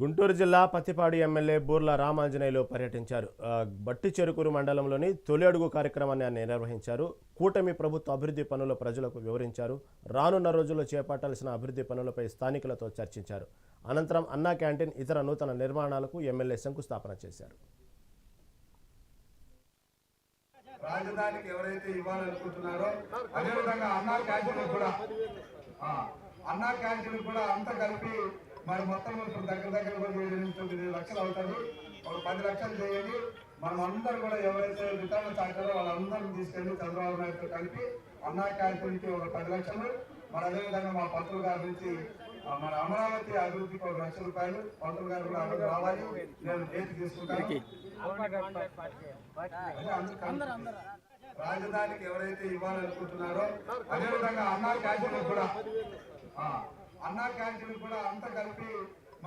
గుంటూరు జిల్లా పత్తిపాడు ఎమ్మెల్యే బూర్ల రామాంజనేయులు పర్యటించారు. బట్టి చెరుకూరు మండలంలోని తొలి అడుగు కార్యక్రమాన్ని ఆయన నిర్వహించారు. కూటమి ప్రభుత్వ అభివృద్ధి పనులు ప్రజలకు వివరించారు. రానున్న రోజుల్లో చేపట్టాల్సిన అభివృద్ధి పనులపై స్థానికులతో చర్చించారు. అనంతరం అన్నా క్యాంటీన్ ఇతర నూతన నిర్మాణాలకు ఎమ్మెల్యే శంకుస్థాపన చేశారు. రాజధానికి ఎవరైతే ఇవ్వాలనుకుంటున్నారో అదేవిధంగా అన్నా క్యాంటీన్ కూడా అంత కలిపి మరి మొత్తం దగ్గర 7-9 లక్షలు అవుతుంది. ఒక 10 లక్షలు చేయండి. మనం అందరూ కూడా ఎవరైతే రిటర్న్ చాటారో వాళ్ళందరినీ తీసుకెళ్ళి చంద్రబాబు నాయుడుతో కలిపి అన్నా క్యాంటీన్కి ఒక 10 లక్షలు, మరి అదేవిధంగా మా పంతులు గారి నుంచి మన అమరావతి అభివృద్ధికి 1 లక్ష రూపాయలు పంతులు గారు కూడా అభివృద్ధి రావాలి, నేను చేతి తీసుకుంటాను. రాజధానికి ఎవరైతే ఇవ్వాలనుకుంటున్నారో అదేవిధంగా అన్నా క్యాంటీన్ కూడా అంత కలిపి